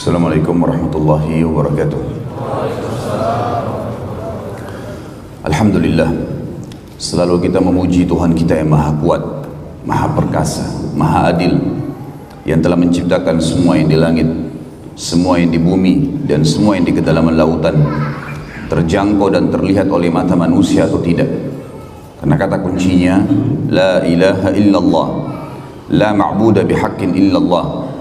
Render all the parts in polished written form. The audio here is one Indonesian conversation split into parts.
Assalamualaikum warahmatullahi wabarakatuh. Alhamdulillah, selalu kita memuji Tuhan kita yang maha kuat, maha perkasa, maha adil, yang telah menciptakan semua yang di langit, semua yang di bumi, dan semua yang di kedalaman lautan, terjangkau dan terlihat oleh mata manusia atau tidak. Karena kata kuncinya, La ilaha illallah, La ma'buda bihaqqin illallah.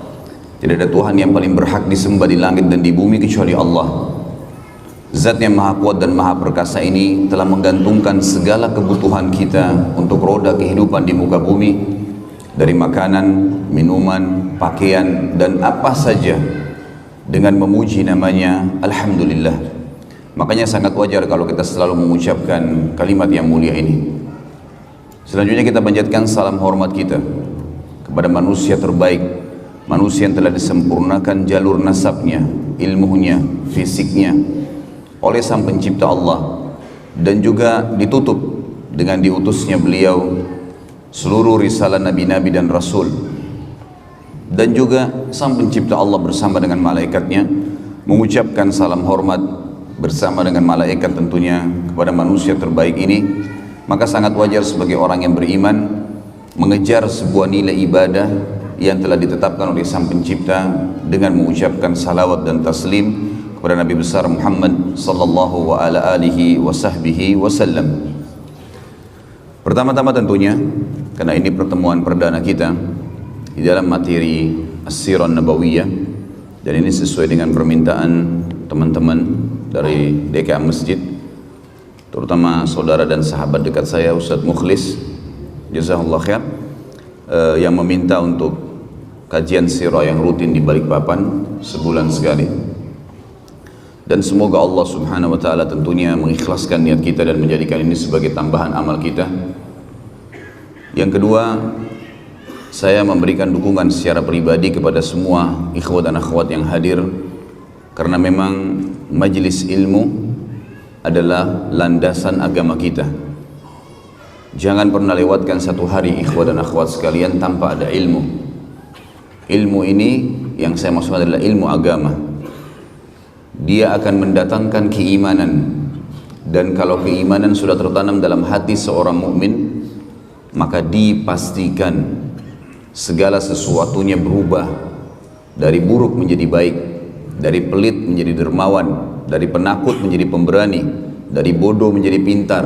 Tidak ada Tuhan yang paling berhak disembah di langit dan di bumi kecuali Allah. Zat yang maha kuat dan maha perkasa ini telah menggantungkan segala kebutuhan kita untuk roda kehidupan di muka bumi, dari makanan, minuman, pakaian, dan apa saja, dengan memuji namanya Alhamdulillah. Makanya sangat wajar kalau kita selalu mengucapkan kalimat yang mulia ini. Selanjutnya kita panjatkan salam hormat kita kepada manusia terbaik, manusia yang telah disempurnakan jalur nasabnya, ilmunya, fisiknya oleh Sang Pencipta Allah, dan juga ditutup dengan diutusnya beliau seluruh risalah nabi-nabi dan rasul. Dan juga Sang Pencipta Allah bersama dengan malaikatnya mengucapkan salam hormat bersama dengan malaikat tentunya kepada manusia terbaik ini. Maka sangat wajar sebagai orang yang beriman mengejar sebuah nilai ibadah yang telah ditetapkan oleh Sang Pencipta dengan mengucapkan salawat dan taslim kepada Nabi besar Muhammad sallallahu wa ala alihi wa sahbihi wasallam. Pertama-tama tentunya, karena ini pertemuan perdana kita di dalam materi As-Sirah Nabawiyah, dan ini sesuai dengan permintaan teman-teman dari DKA Masjid, terutama saudara dan sahabat dekat saya Ustadz Mukhlis, jazakallah khair, yang meminta untuk kajian sirah yang rutin di Balikpapan sebulan sekali. Dan semoga Allah subhanahu wa ta'ala tentunya mengikhlaskan niat kita dan menjadikan ini sebagai tambahan amal kita. Yang kedua, saya memberikan dukungan secara pribadi kepada semua ikhwat dan akhwat yang hadir, karena memang majelis ilmu adalah landasan agama kita. Jangan pernah lewatkan satu hari ikhwat dan akhwat sekalian tanpa ada ilmu. Ilmu ini yang saya maksud adalah ilmu agama. Dia akan mendatangkan keimanan, dan kalau keimanan sudah tertanam dalam hati seorang mukmin, maka dipastikan segala sesuatunya berubah dari buruk menjadi baik, dari pelit menjadi dermawan, dari penakut menjadi pemberani, dari bodoh menjadi pintar,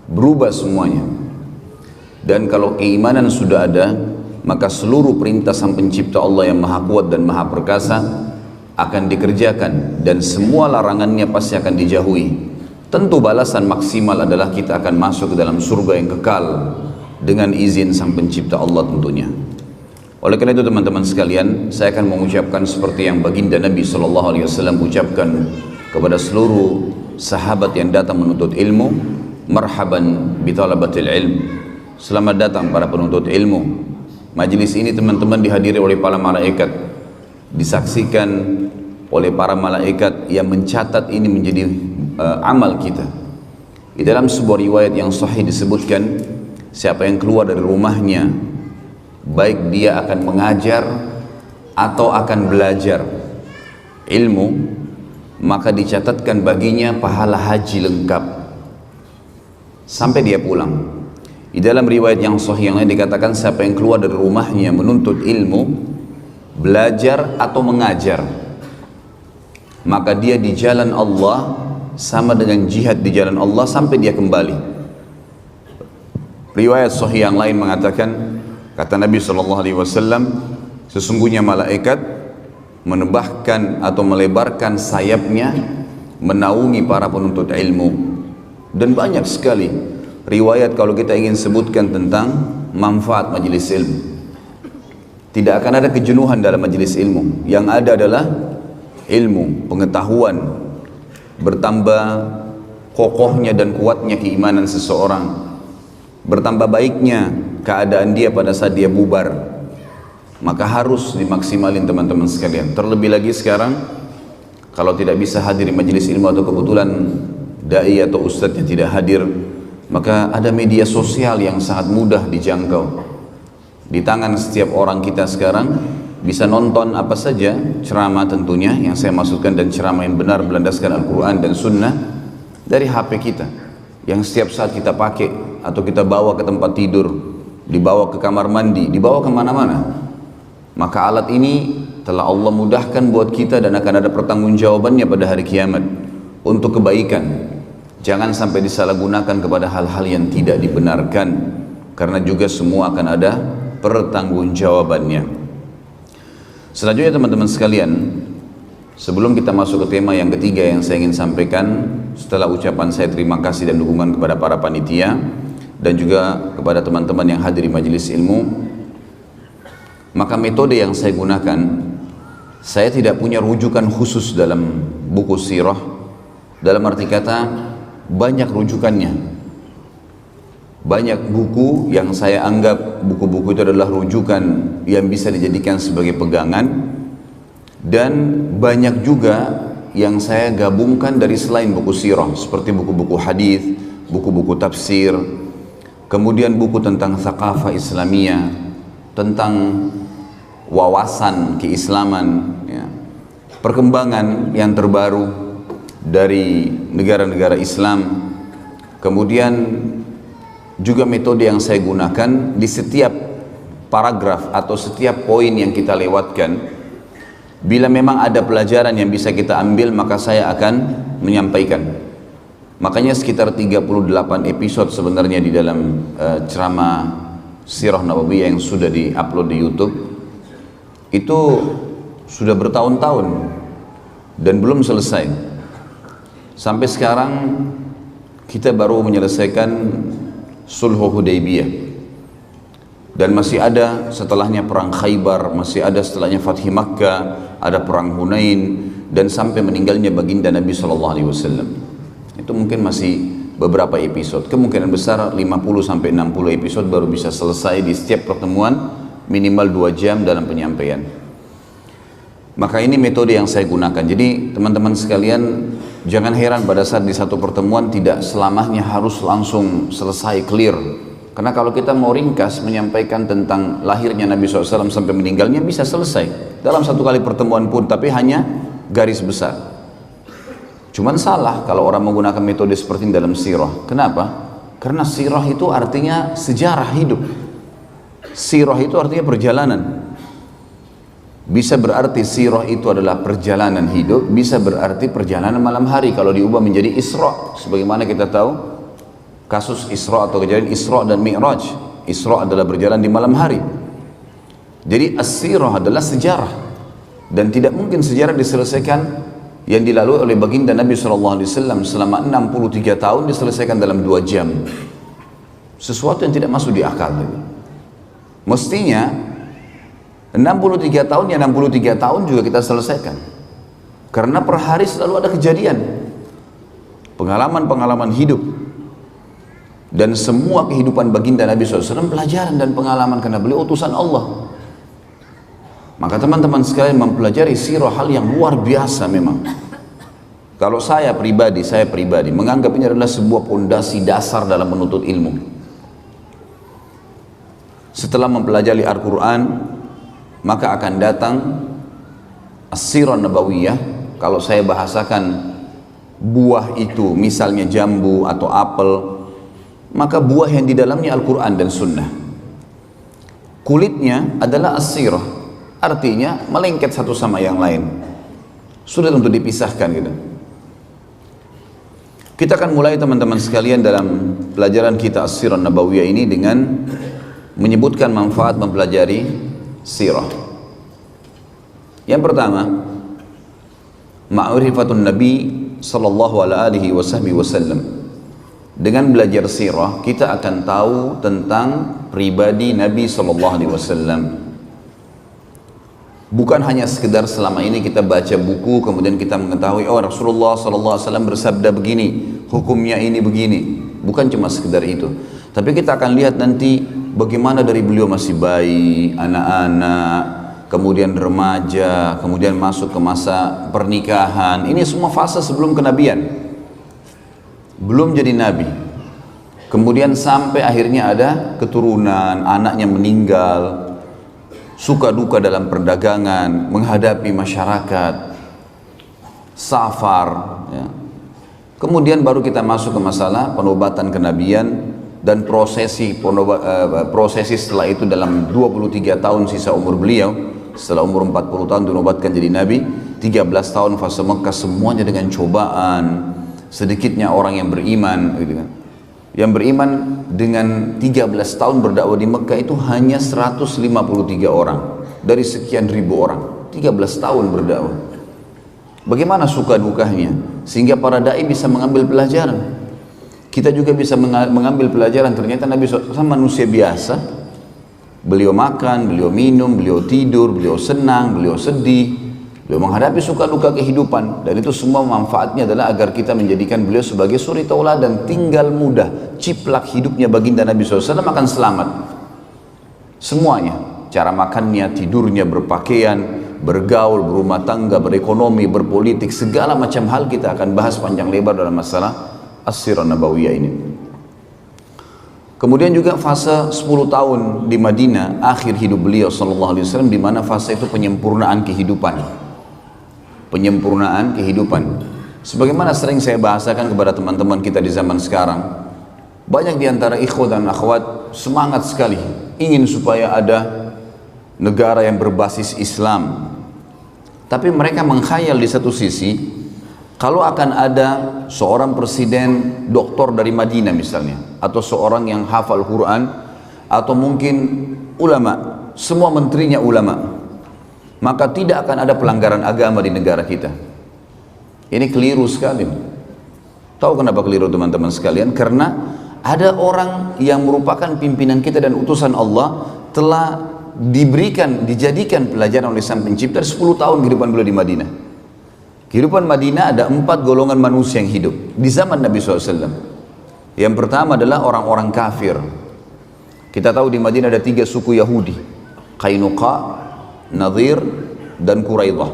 berubah semuanya. Dan kalau keimanan sudah ada, maka seluruh perintah Sang Pencipta Allah yang maha kuat dan maha perkasa akan dikerjakan, dan semua larangannya pasti akan dijauhi. Tentu balasan maksimal adalah kita akan masuk ke dalam surga yang kekal dengan izin Sang Pencipta Allah tentunya. Oleh karena itu teman-teman sekalian, saya akan mengucapkan seperti yang baginda Nabi SAW ucapkan kepada seluruh sahabat yang datang menuntut ilmu, marhaban bitalabatil ilm, selamat datang para penuntut ilmu. Majelis ini teman-teman dihadiri oleh para malaikat, disaksikan oleh para malaikat yang mencatat ini menjadi amal kita. Di dalam sebuah riwayat yang sahih disebutkan, siapa yang keluar dari rumahnya, baik dia akan mengajar atau akan belajar ilmu, maka dicatatkan baginya pahala haji lengkap sampai dia pulang. Di dalam riwayat yang sahih yang lain dikatakan, siapa yang keluar dari rumahnya menuntut ilmu, belajar atau mengajar, maka dia di jalan Allah sama dengan jihad di jalan Allah sampai dia kembali. Riwayat sahih yang lain mengatakan, kata Nabi SAW, sesungguhnya malaikat menebahkan atau melebarkan sayapnya menaungi para penuntut ilmu. Dan banyak sekali riwayat kalau kita ingin sebutkan tentang manfaat majelis ilmu. Tidak akan ada kejenuhan dalam majelis ilmu. Yang ada adalah ilmu, pengetahuan, bertambah kokohnya dan kuatnya keimanan seseorang, bertambah baiknya keadaan dia pada saat dia bubar. Maka harus dimaksimalin teman-teman sekalian. Terlebih lagi sekarang, kalau tidak bisa hadir di majelis ilmu atau kebetulan dai atau ustadznya tidak hadir, maka ada media sosial yang sangat mudah dijangkau. Di tangan setiap orang kita sekarang bisa nonton apa saja ceramah tentunya yang saya maksudkan, dan ceramah yang benar berlandaskan Al-Quran dan Sunnah dari HP kita yang setiap saat kita pakai atau kita bawa ke tempat tidur, dibawa ke kamar mandi, dibawa kemana-mana. Maka alat ini telah Allah mudahkan buat kita dan akan ada pertanggungjawabannya pada hari kiamat untuk kebaikan. Jangan sampai disalahgunakan kepada hal-hal yang tidak dibenarkan, karena juga semua akan ada pertanggungjawabannya. Selanjutnya teman-teman sekalian, sebelum kita masuk ke tema yang ketiga yang saya ingin sampaikan, setelah ucapan saya terima kasih dan dukungan kepada para panitia dan juga kepada teman-teman yang hadir di majelis ilmu, maka metode yang saya gunakan, saya tidak punya rujukan khusus dalam buku sirah. Dalam arti kata, banyak rujukannya. Banyak buku yang saya anggap buku-buku itu adalah rujukan yang bisa dijadikan sebagai pegangan, dan banyak juga yang saya gabungkan dari selain buku sirah, seperti buku-buku hadis, buku-buku tafsir, kemudian buku tentang thaqafah Islamiyah, tentang wawasan keislaman, ya, perkembangan yang terbaru dari negara-negara Islam. Kemudian juga metode yang saya gunakan di setiap paragraf atau setiap poin yang kita lewatkan, bila memang ada pelajaran yang bisa kita ambil, maka saya akan menyampaikan. Makanya sekitar 38 episode sebenarnya di dalam ceramah Sirah Nabawiyah yang sudah di-upload di YouTube itu sudah bertahun-tahun dan belum selesai. Sampai sekarang kita baru menyelesaikan Sulhu Hudaybiyah, dan masih ada setelahnya perang Khaybar, masih ada setelahnya Fathi Makkah, ada perang Hunain, dan sampai meninggalnya baginda Nabi SAW. Itu mungkin masih beberapa episode, kemungkinan besar 50-60 episode baru bisa selesai di setiap pertemuan, minimal 2 jam dalam penyampaian. Maka ini metode yang saya gunakan. Jadi teman-teman sekalian, jangan heran pada saat di satu pertemuan tidak selamanya harus langsung selesai clear. Karena kalau kita mau ringkas menyampaikan tentang lahirnya Nabi SAW sampai meninggalnya, bisa selesai dalam satu kali pertemuan pun, tapi hanya garis besar. Cuman salah kalau orang menggunakan metode seperti ini dalam sirah. Kenapa? Karena sirah itu artinya sejarah hidup. Sirah itu artinya perjalanan. Bisa berarti sirah itu adalah perjalanan hidup, bisa berarti perjalanan malam hari kalau diubah menjadi Isra. Sebagaimana kita tahu kasus Isra atau kejadian Isra dan Mi'raj. Isra adalah berjalan di malam hari. Jadi as-sirah adalah sejarah, dan tidak mungkin sejarah diselesaikan yang dilalui oleh baginda Nabi SAW selama 63 tahun diselesaikan dalam 2 jam. Sesuatu yang tidak masuk di akal. Mestinya 63 tahun ya 63 tahun juga kita selesaikan, karena per hari selalu ada kejadian, pengalaman-pengalaman hidup, dan semua kehidupan baginda Nabi SAW pelajaran dan pengalaman, karena beliau utusan Allah. Maka teman-teman sekalian, mempelajari sirah hal yang luar biasa memang. Kalau saya pribadi menganggap ini adalah sebuah pondasi dasar dalam menuntut ilmu. Setelah mempelajari Al-Quran, maka akan datang As-Sirah Nabawiyah. Kalau saya bahasakan buah itu misalnya jambu atau apel, maka buah yang di dalamnya Al-Quran dan Sunnah. Kulitnya adalah As-Sirah, artinya melengket satu sama yang lain, sulit untuk dipisahkan gitu. Kita akan mulai teman-teman sekalian dalam pelajaran kita As-Sirah Nabawiyah ini dengan menyebutkan manfaat mempelajari sirah. Yang pertama, ma'rifatun Nabi sallallahu alaihi wasallam. Dengan belajar sirah, kita akan tahu tentang pribadi Nabi sallallahu alaihi wasallam. Bukan hanya sekedar selama ini kita baca buku kemudian kita mengetahui, oh Rasulullah sallallahu alaihi wasallam bersabda begini, hukumnya ini begini. Bukan cuma sekedar itu. Tapi kita akan lihat nanti bagaimana dari beliau masih bayi, anak-anak, kemudian remaja, kemudian masuk ke masa pernikahan. Ini semua fase sebelum kenabian. Belum jadi nabi. Kemudian sampai akhirnya ada keturunan, anaknya meninggal. suka duka dalam perdagangan, menghadapi masyarakat, safar, ya. Kemudian baru kita masuk ke masalah penobatan kenabian dan prosesi setelah itu dalam 23 tahun sisa umur beliau. Setelah umur 40 tahun dinobatkan jadi nabi, 13 tahun fase Mekah semuanya dengan cobaan, sedikitnya orang yang beriman, gitu kan. Yang beriman dengan 13 tahun berdakwah di Mekah itu hanya 153 orang dari sekian ribu orang. 13 tahun berdakwah. Bagaimana suka dukanya sehingga para dai bisa mengambil pelajaran. Kita juga bisa mengambil pelajaran. Ternyata Nabi SAW manusia biasa. Beliau makan, beliau minum, beliau tidur, beliau senang, beliau sedih, beliau menghadapi suka duka kehidupan. Dan itu semua manfaatnya adalah agar kita menjadikan beliau sebagai suri tauladan. Tinggal mudah, ciplak hidupnya baginda Nabi SAW akan selamat. Semuanya, cara makannya, tidurnya, berpakaian, bergaul, berumah tangga, berekonomi, berpolitik, segala macam hal kita akan bahas panjang lebar dalam masalah As-Sirah Nabawiyah ini. Kemudian juga fase 10 tahun di Madinah, akhir hidup beliau sallallahu alaihi wasallam, di mana fase itu penyempurnaan kehidupan. Penyempurnaan kehidupan. Sebagaimana sering saya bahasakan kepada teman-teman kita di zaman sekarang, banyak di antara ikhwah dan akhwat semangat sekali ingin supaya ada negara yang berbasis Islam. Tapi mereka mengkhayal di satu sisi, kalau akan ada seorang presiden doktor dari Madinah misalnya, atau seorang yang hafal Quran, atau mungkin ulama, semua menterinya ulama, maka tidak akan ada pelanggaran agama di negara kita. Ini keliru sekali. Tahu kenapa keliru teman-teman sekalian? Karena ada orang yang merupakan pimpinan kita dan utusan Allah telah dijadikan pelajaran oleh Sang Pencipta 10 tahun kehidupan beliau di Madinah. Kehidupan Madinah ada 4 golongan manusia yang hidup di zaman Nabi SAW. Yang pertama adalah orang-orang kafir. Kita tahu di Madinah ada 3 suku Yahudi, Qainuqa, Nadhir, dan Quraidah.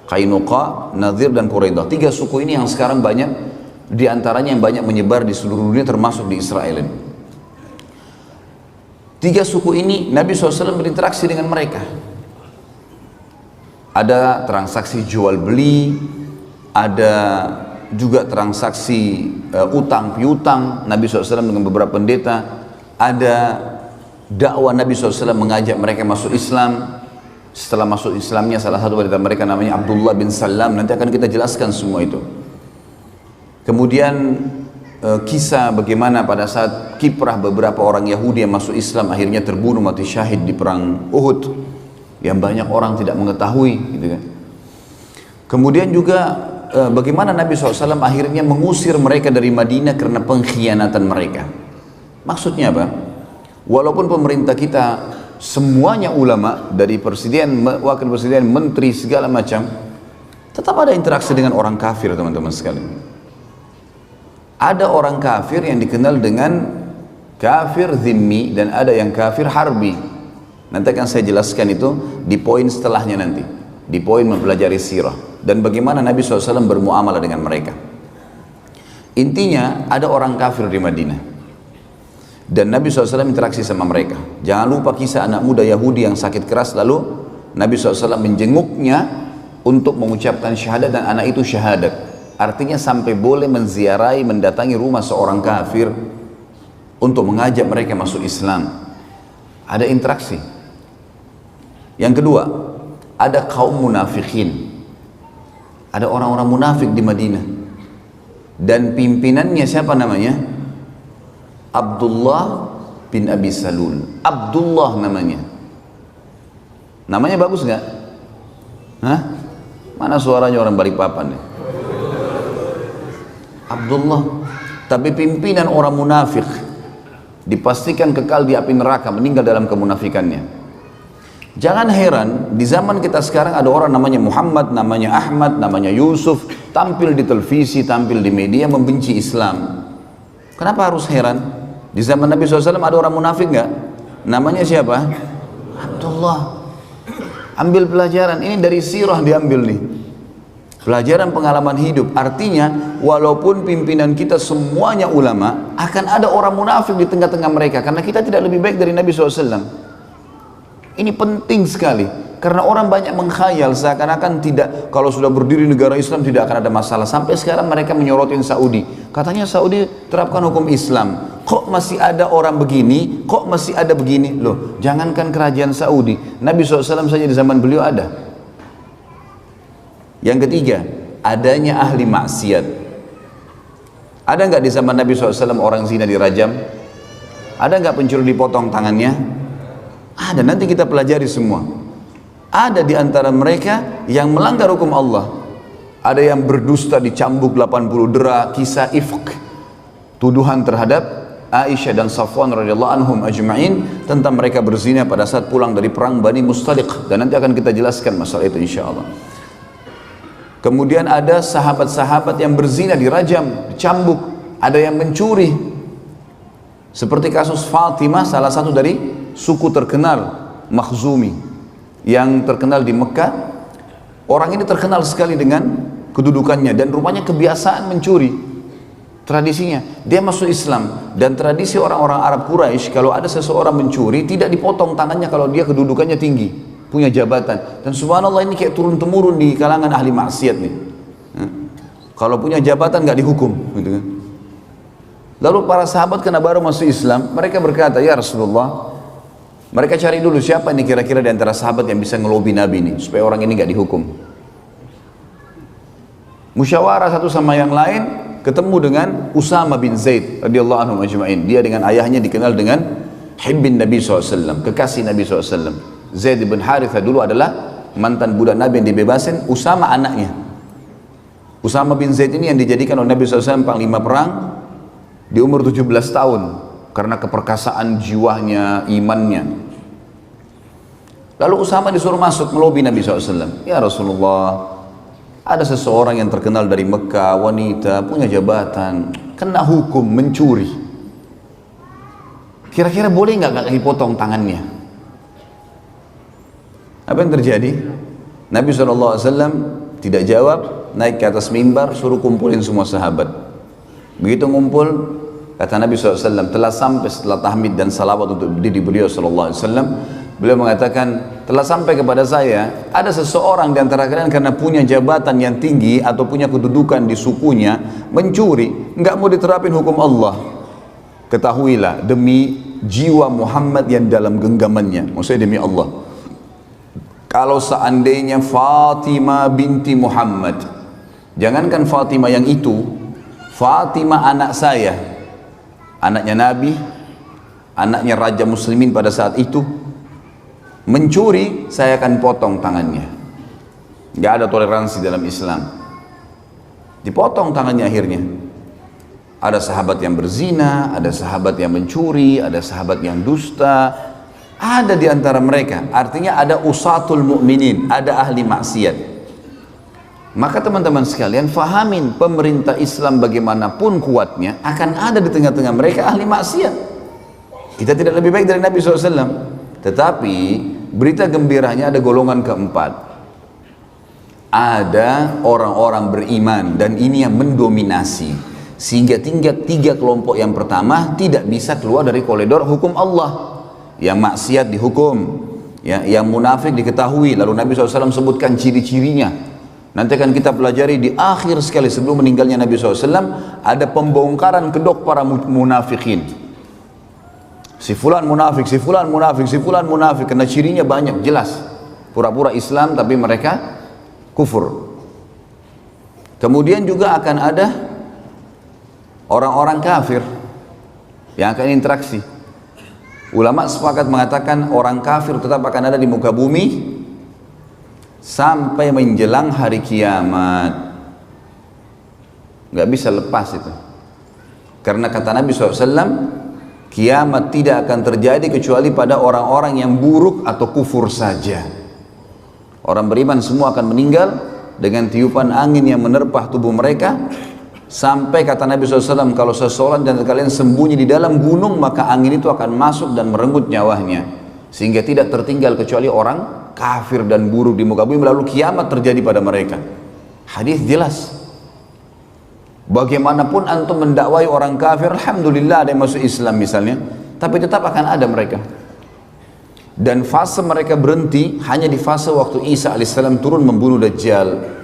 Qainuqa, Nadhir, dan Quraidah. 3 suku ini yang sekarang banyak, di antaranya yang banyak menyebar di seluruh dunia termasuk di Israel ini. 3 suku ini Nabi SAW berinteraksi dengan mereka. Ada transaksi jual beli, ada juga transaksi utang piutang Nabi SAW dengan beberapa pendeta. Ada dakwah Nabi SAW mengajak mereka masuk Islam. Setelah masuk Islamnya salah satu dari mereka namanya Abdullah bin Salam. Nanti akan kita jelaskan semua itu. Kemudian kisah bagaimana pada saat kiprah beberapa orang Yahudi yang masuk Islam akhirnya terbunuh mati syahid di perang Uhud, yang banyak orang tidak mengetahui, gitu kan. Kemudian juga bagaimana Nabi SAW akhirnya mengusir mereka dari Madinah karena pengkhianatan mereka. Maksudnya apa? Walaupun pemerintah kita semuanya ulama, dari presiden, wakil presiden, menteri, segala macam, tetap ada interaksi dengan orang kafir teman-teman sekalian. Ada orang kafir yang dikenal dengan kafir zimmi dan ada yang kafir harbi. Nanti akan saya jelaskan itu di poin setelahnya nanti, di poin mempelajari sirah dan bagaimana Nabi SAW bermuamalah dengan mereka. Intinya ada orang kafir di Madinah dan Nabi SAW interaksi sama mereka. Jangan lupa kisah anak muda Yahudi yang sakit keras, lalu Nabi SAW menjenguknya untuk mengucapkan syahadat dan anak itu syahadat. Artinya sampai boleh menziarahi, mendatangi rumah seorang kafir untuk mengajak mereka masuk Islam. Ada interaksi. Yang kedua, ada kaum munafikin. Ada orang-orang munafik di Madinah. Dan pimpinannya siapa namanya? Abdullah bin Abi Salul. Abdullah namanya. Namanya bagus nggak? Hah? Mana suaranya orang Balikpapan nih? Abdullah. Tapi pimpinan orang munafik, dipastikan kekal di api neraka, meninggal dalam kemunafikannya. Jangan heran di zaman kita sekarang ada orang namanya Muhammad, namanya Ahmad, namanya Yusuf, tampil di televisi, tampil di media membenci Islam. Kenapa harus heran? Di zaman Nabi SAW ada orang munafik nggak? Namanya siapa? Abdullah. Ambil pelajaran, ini dari sirah diambil nih. Pelajaran pengalaman hidup. Artinya walaupun pimpinan kita semuanya ulama, akan ada orang munafik di tengah-tengah mereka karena kita tidak lebih baik dari Nabi SAW. Ini penting sekali. Karena orang banyak mengkhayal seakan-akan tidak, kalau sudah berdiri negara Islam tidak akan ada masalah. Sampai sekarang mereka menyorotin Saudi. Katanya Saudi terapkan hukum Islam. Kok masih ada orang begini? Kok masih ada begini? Loh, jangankan kerajaan Saudi. Nabi SAW saja di zaman beliau ada. Yang ketiga, adanya ahli maksiat. Ada nggak di zaman Nabi SAW orang zina dirajam? Ada nggak pencuri dipotong tangannya? Ada, nanti kita pelajari semua. Ada di antara mereka yang melanggar hukum Allah. Ada yang berdusta dicambuk 80 dera, kisah ifk, tuduhan terhadap Aisyah dan Safwan radhiyallahu anhum ajma'in tentang mereka berzina pada saat pulang dari perang Bani Mustaliq, dan nanti akan kita jelaskan masalah itu insyaallah. Kemudian ada sahabat-sahabat yang berzina dirajam, dicambuk, ada yang mencuri. Seperti kasus Fatimah, salah satu dari suku terkenal Makhzumi yang terkenal di Mekah. Orang ini terkenal sekali dengan kedudukannya dan rupanya kebiasaan mencuri. Tradisinya dia masuk Islam, dan tradisi orang-orang Arab Quraisy kalau ada seseorang mencuri tidak dipotong tangannya kalau dia kedudukannya tinggi, punya jabatan. Dan subhanallah ini kayak turun-temurun di kalangan ahli maksiat nih. Kalau punya jabatan nggak dihukum, gitu kan. Lalu para sahabat karena baru masuk Islam, mereka berkata, ya Rasulullah, mereka cari dulu siapa ini kira-kira di antara sahabat yang bisa ngelobi Nabi ini supaya orang ini nggak dihukum. Musyawarah satu sama yang lain, ketemu dengan Usama bin Zaid radhiyallahu anhu ajma'in. Dia dengan ayahnya dikenal dengan Hibbin Nabi SAW, kekasih Nabi SAW. Zaid bin Harithah dulu adalah mantan budak Nabi yang dibebasin, Usama anaknya. Usama bin Zaid ini yang dijadikan oleh Nabi SAW panglima perang di umur 17 tahun karena keperkasaan jiwanya, imannya. Lalu Usama disuruh masuk melobi Nabi SAW. Ya Rasulullah, ada seseorang yang terkenal dari Mekah, wanita, punya jabatan, kena hukum mencuri. Kira-kira boleh nggak dipotong tangannya? Apa yang terjadi? Nabi SAW tidak jawab, naik ke atas mimbar, suruh kumpulin semua sahabat. Begitu ngumpul, kata Nabi SAW, telah sampai setelah tahmid dan salawat untuk diri beliau SAW, beliau mengatakan, telah sampai kepada saya, ada seseorang di antara kalian karena punya jabatan yang tinggi atau punya kedudukan di sukunya, mencuri, nggak mau diterapin hukum Allah. Ketahuilah, demi jiwa Muhammad yang dalam genggamannya, maksudnya demi Allah, kalau seandainya Fatimah binti Muhammad, jangankan Fatimah yang itu, Fatimah anak saya, anaknya Nabi, anaknya Raja Muslimin pada saat itu, mencuri, saya akan potong tangannya. Gak ada toleransi dalam Islam. Dipotong tangannya akhirnya. Ada sahabat yang berzina, ada sahabat yang mencuri, ada sahabat yang dusta, ada di antara mereka. Artinya ada usatul mu'minin, ada ahli maksiat. Maka teman-teman sekalian, fahamin pemerintah Islam bagaimanapun kuatnya akan ada di tengah-tengah mereka ahli maksiat. Kita tidak lebih baik dari Nabi SAW. Tetapi berita gembiranya ada golongan keempat. Ada orang-orang beriman dan ini yang mendominasi. Sehingga tiga kelompok yang pertama tidak bisa keluar dari koridor hukum Allah. Yang maksiat dihukum, ya, yang munafik diketahui. Lalu Nabi SAW sebutkan ciri-cirinya. Nanti akan kita pelajari di akhir sekali sebelum meninggalnya Nabi SAW. Ada pembongkaran kedok para munafikin. Si fulan munafik, si fulan munafik, si fulan munafik, karena cirinya banyak, jelas. Pura-pura Islam tapi mereka kufur. Kemudian juga akan ada orang-orang kafir yang akan interaksi. Ulama sepakat mengatakan orang kafir tetap akan ada di muka bumi sampai menjelang hari kiamat. Gak bisa lepas itu. Karena kata Nabi SAW, kiamat tidak akan terjadi kecuali pada orang-orang yang buruk atau kufur saja. Orang beriman semua akan meninggal dengan tiupan angin yang menerpah tubuh mereka. Sampai kata Nabi SAW, kalau seseorang dan kalian sembunyi di dalam gunung, maka angin itu akan masuk dan merenggut nyawanya. Sehingga tidak tertinggal kecuali orang kafir dan buruk di muka bumi, lalu kiamat terjadi pada mereka. Hadis jelas. Bagaimanapun antum mendakwai orang kafir, alhamdulillah ada yang masuk Islam misalnya, tapi tetap akan ada mereka. dan fase mereka berhenti hanya di fase waktu Isa alaihissalam turun membunuh Dajjal.